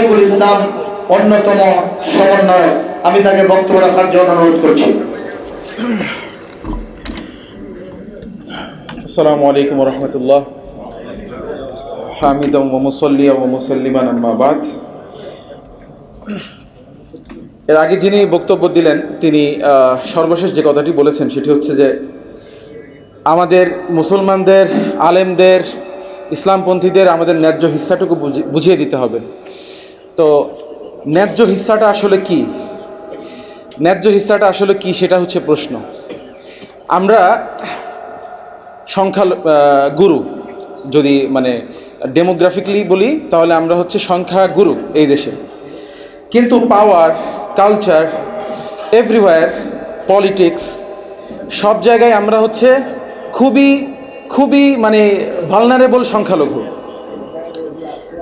শফিকুল ইসলাম অন্যতম সমন্বয়ক, আমি তাকে বক্তব্য রাখার জন্য অনুরোধ করছি। আসসালামু আলাইকুম ওয়া রাহমাতুল্লাহ। হামিদাম ওয়া মুসাল্লিয়াম ওয়া মুসাল্লিমান আম্মা বাদ। এর আগে যিনি বক্তব্য দিলেন তিনি সর্বশেষ যে কথাটি বলেছেন সেটি হচ্ছে যে আমাদের মুসলমানদের, আলেমদের, ইসলামপন্থীদের আমাদের ন্যায্য হিস্সাটুকু বুঝিয়ে দিতে হবে। তো ন্যায্য হিস্সাটা আসলে কি? ন্যায্য হিস্সাটা আসলে কি সেটা হচ্ছে প্রশ্ন। আমরা সংখ্যা গুরু, যদি মানে ডেমোগ্রাফিকলি বলি তাহলে আমরা হচ্ছে সংখ্যা গুরু এই দেশে, কিন্তু পাওয়ার, কালচার, এভরিওয়্যার, পলিটিক্স, সব জায়গায় আমরা হচ্ছে খুবই খুবই মানে ভালনারেবল সংখ্যালঘু।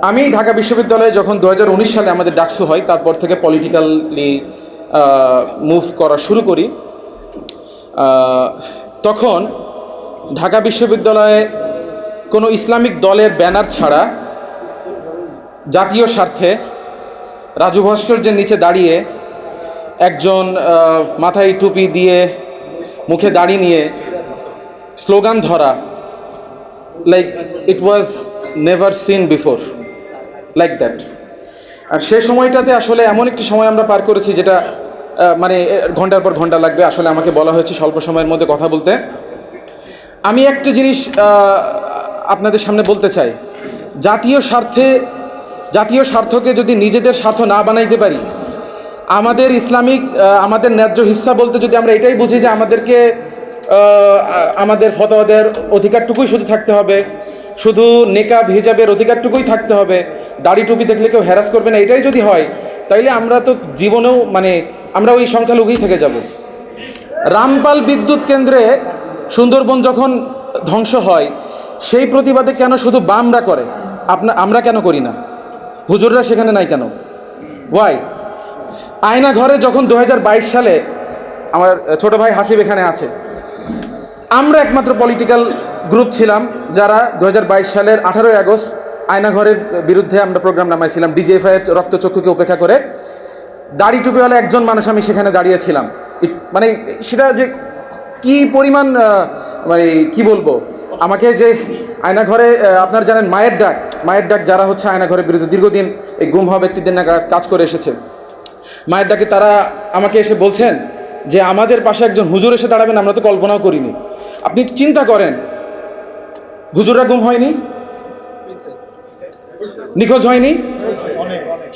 আমি ঢাকা বিশ্ববিদ্যালয়ে যখন 2019 সালে আমাদের ডাকসু হয়, তারপর থেকে পলিটিক্যালি মুভ করা শুরু করি, তখন ঢাকা বিশ্ববিদ্যালয়ে কোনো ইসলামিক দলের ব্যানার ছাড়া জাতীয় স্বার্থে রাজু ভাস্কর্যের নিচে দাঁড়িয়ে একজন মাথায় টুপি দিয়ে মুখে দাড়ি নিয়ে স্লোগান ধরা, like it was never seen before, like that. আর সে সময়টাতে আসলে এমন একটি সময় আমরা পার করেছি যেটা মানে ঘন্টার পর ঘন্টা লাগবে। আসলে আমাকে বলা হয়েছে স্বল্প সময়ের মধ্যে কথা বলতে। আমি একটা জিনিস আপনাদের সামনে বলতে চাই, জাতীয় স্বার্থকে যদি নিজেদের স্বার্থ না বানাইতে পারি, আমাদের ইসলামিক আমাদের ন্যায্য হিস্সা বলতে যদি আমরা এটাই বুঝি যে আমাদেরকে আমাদের ফতোয়াদের অধিকারটুকুই শুধু থাকতে হবে, শুধু নেকাব হিজাবের অধিকারটুকুই থাকতে হবে, দাড়ি টুপি দেখলে কেউ হ্যারাস করবে না, এটাই যদি হয়, তাইলে আমরা তো জীবনেও মানে আমরা ওই সংখ্যালঘুই থেকে যাব। রামপাল বিদ্যুৎ কেন্দ্রে সুন্দরবন যখন ধ্বংস হয়, সেই প্রতিবাদে কেন শুধু বামরা করে, আমরা কেন করি না? হুজুররা সেখানে নাই কেন? ওয়াই? আয়না ঘরে যখন 2022 সালে, আমার ছোট ভাই হাসিব এখানে আছে, আমরা একমাত্র পলিটিক্যাল গ্রুপ ছিলাম যারা 2022 সালের 18ই আগস্ট আয়নাঘরের বিরুদ্ধে আমরা প্রোগ্রাম নামাইছিলাম। ডিজিএফআই এর রক্তচক্ষুকে উপেক্ষা করে দাড়ি টুপিওয়ালা একজন মানুষ আমি সেখানে দাঁড়িয়েছিলাম। মানে সেটা যে কি পরিমাণ মানে কি বলবো, আমাকে যে আয়নাঘরে আপনারা জানেন মায়ের ডাক যারা হচ্ছে আয়নাঘরের বিরুদ্ধে দীর্ঘদিন এই গুম হওয়া ব্যক্তিদের না কাজ করে এসেছে, মায়ের ডাকে তারা আমাকে এসে বলছেন যে আমাদের পাশে একজন হুজুর এসে দাঁড়াবেন, আমরা তো কল্পনাও করিনি। আপনি চিন্তা করেন, হুজুররা গুম হয়নি, নিখোঁজ হয়নি,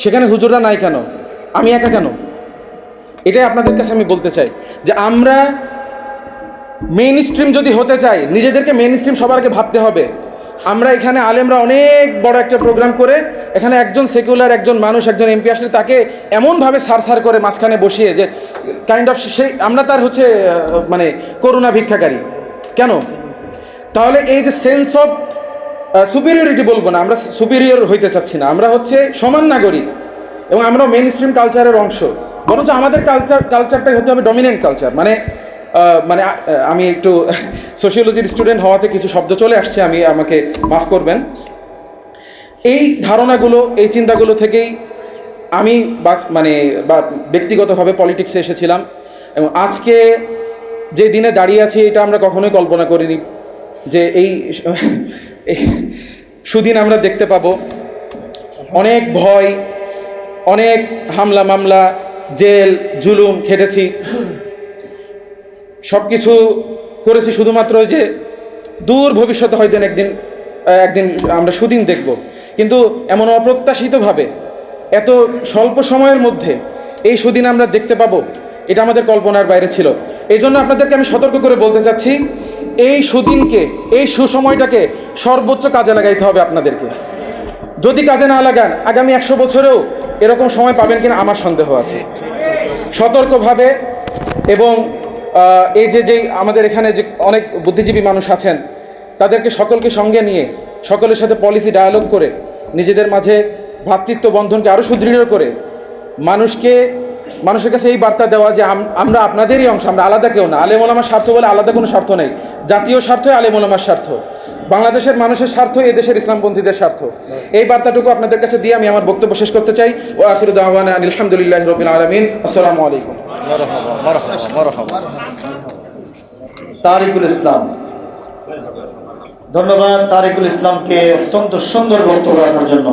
সেখানে হুজুররা নাই কেন? আমি একা কেন? এটাই আপনাদের কাছে আমি বলতে চাই যে আমরা মেইন স্ট্রিম যদি হতে চাই, নিজেদেরকে মেইন স্ট্রিম সবার আগে ভাবতে হবে। আমরা এখানে আলেমরা অনেক বড় একটা প্রোগ্রাম করে, এখানে একজন সেকুলার একজন মানুষ, একজন এমপি আসলে তাকে এমনভাবে সার করে মাঝখানে বসিয়ে যে কাইন্ড অফ সেই আমরা তার হচ্ছে মানে করুণা ভিক্ষাকারী কেন? তাহলে এই যে সেন্স অফ সুপিরিয়রিটি বলবো না, আমরা সুপিরিয়র হইতে চাচ্ছি না, আমরা হচ্ছে সমান নাগরিক এবং আমরা মেইন স্ট্রিম কালচারের অংশ। বরঞ্চ আমাদের কালচারটাই হতে হবে ডমিনেন্ট কালচার। মানে আমি একটু সোশিওলজির স্টুডেন্ট হওয়াতে কিছু শব্দ চলে আসছে, আমাকে মাফ করবেন। এই ধারণাগুলো, এই চিন্তাগুলো থেকেই আমি ব্যক্তিগতভাবে পলিটিক্সে এসেছিলাম এবং আজকে যে দিনে দাঁড়িয়ে আছি এটা আমরা কখনোই কল্পনা করিনি যে এই সুদিন আমরা দেখতে পাবো। অনেক ভয়, অনেক হামলা মামলা, জেল জুলুম খেটেছি, সব কিছু করেছি শুধুমাত্র যে দূর ভবিষ্যতে হয়তো একদিন আমরা সুদিন দেখব। কিন্তু এমন অপ্রত্যাশিতভাবে এত স্বল্প সময়ের মধ্যে এই সুদিন আমরা দেখতে পাবো, এটা আমাদের কল্পনার বাইরে ছিল। এই জন্য আপনাদেরকে আমি সতর্ক করে বলতে চাচ্ছি, এই সুদিনকে, এই সুসময়টাকে সর্বোচ্চ কাজে লাগাইতে হবে আপনাদেরকে। যদি কাজে না লাগান, আগামী 100 বছরেও এরকম সময় পাবেন কিনা আমার সন্দেহ আছে। সতর্কভাবে এবং এই যে আমাদের এখানে যে অনেক বুদ্ধিজীবী মানুষ আছেন, তাদেরকে সকলকে সঙ্গে নিয়ে সকলের সাথে পলিসি ডায়ালগ করে নিজেদের মাঝে ভ্রাতৃত্ব বন্ধনকে আরও সুদৃঢ় করে মানুষের কাছে এই বার্তা দেওয়া যে আমরা আপনাদেরই অংশ, আমরা আলাদা কেউ না। আলেম ওলামার স্বার্থ বলে আলাদা কোনো স্বার্থ নেই, জাতীয় স্বার্থই আলেম ওলামার স্বার্থ। বাংলাদেশের মানুষের স্বার্থ, এই দেশের ইসলামপন্থীদের স্বার্থ। এই বার্তাটুকু আপনাদের কাছে দিয়ে আমি আমার বক্তব্য শেষ করতে চাই। ওয়া আখিরু দাওয়ানা আলহামদুলিল্লাহি রাব্বিল আলামিন। আসসালামু আলাইকুম। তারিকুল ইসলাম, ধন্যবাদ তারিকুল ইসলামকে অত্যন্ত সুন্দর বক্তব্য রাখার জন্য।